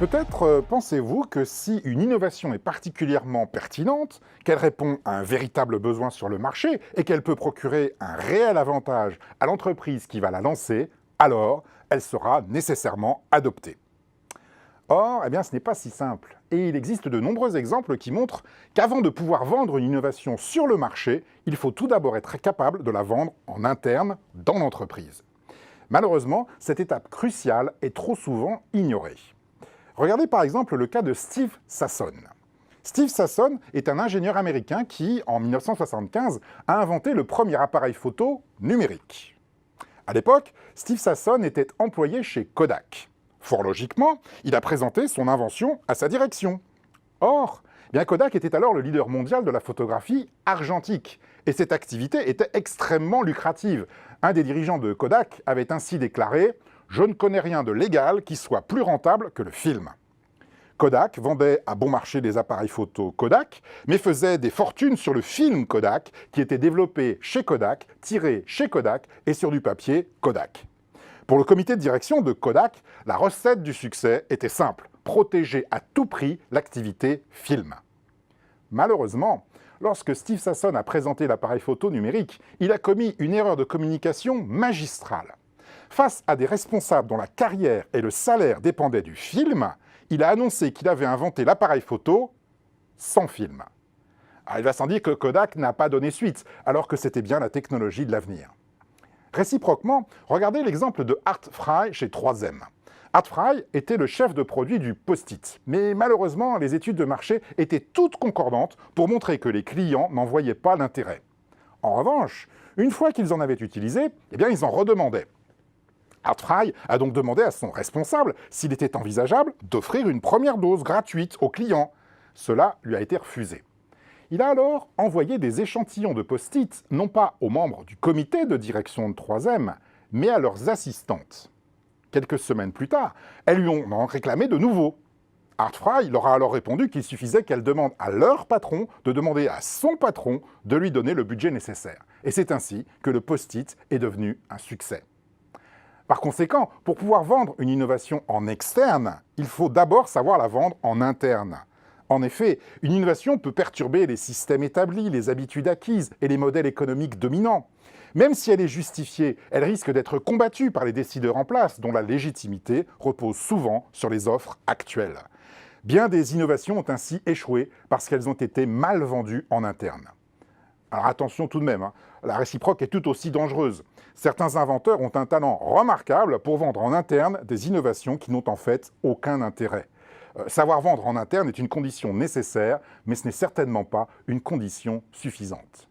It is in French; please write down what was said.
Peut-être pensez-vous que si une innovation est particulièrement pertinente, qu'elle répond à un véritable besoin sur le marché et qu'elle peut procurer un réel avantage à l'entreprise qui va la lancer, alors elle sera nécessairement adoptée. Or, eh bien, ce n'est pas si simple. Et il existe de nombreux exemples qui montrent qu'avant de pouvoir vendre une innovation sur le marché, il faut tout d'abord être capable de la vendre en interne dans l'entreprise. Malheureusement, cette étape cruciale est trop souvent ignorée. Regardez par exemple le cas de Steve Sasson. Steve Sasson est un ingénieur américain qui, en 1975, a inventé le premier appareil photo numérique. À l'époque, Steve Sasson était employé chez Kodak. Fort logiquement, il a présenté son invention à sa direction. Or, bien Kodak était alors le leader mondial de la photographie argentique, et cette activité était extrêmement lucrative. Un des dirigeants de Kodak avait ainsi déclaré « Je ne connais rien de légal qui soit plus rentable que le film ». Kodak vendait à bon marché des appareils photo Kodak, mais faisait des fortunes sur le film Kodak, qui était développé chez Kodak, tiré chez Kodak et sur du papier Kodak. Pour le comité de direction de Kodak, la recette du succès était simple, protéger à tout prix l'activité film. Malheureusement, lorsque Steve Sasson a présenté l'appareil photo numérique, il a commis une erreur de communication magistrale. Face à des responsables dont la carrière et le salaire dépendaient du film, il a annoncé qu'il avait inventé l'appareil photo sans film. Alors, il va sans dire que Kodak n'a pas donné suite, alors que c'était bien la technologie de l'avenir. Réciproquement, regardez l'exemple de Art Fry chez 3M. Art Fry était le chef de produit du Post-it, mais malheureusement, les études de marché étaient toutes concordantes pour montrer que les clients n'en voyaient pas l'intérêt. En revanche, une fois qu'ils en avaient utilisé, eh bien, ils en redemandaient. Art Fry a donc demandé à son responsable s'il était envisageable d'offrir une première dose gratuite aux clients. Cela lui a été refusé. Il a alors envoyé des échantillons de post-it, non pas aux membres du comité de direction de 3M, mais à leurs assistantes. Quelques semaines plus tard, elles lui ont réclamé de nouveau. Art Fry leur a alors répondu qu'il suffisait qu'elles demandent à leur patron de demander à son patron de lui donner le budget nécessaire. Et c'est ainsi que le post-it est devenu un succès. Par conséquent, pour pouvoir vendre une innovation en externe, il faut d'abord savoir la vendre en interne. En effet, une innovation peut perturber les systèmes établis, les habitudes acquises et les modèles économiques dominants. Même si elle est justifiée, elle risque d'être combattue par les décideurs en place, dont la légitimité repose souvent sur les offres actuelles. Bien des innovations ont ainsi échoué parce qu'elles ont été mal vendues en interne. Alors attention tout de même, la réciproque est tout aussi dangereuse. Certains inventeurs ont un talent remarquable pour vendre en interne des innovations qui n'ont en fait aucun intérêt. Savoir vendre en interne est une condition nécessaire, mais ce n'est certainement pas une condition suffisante.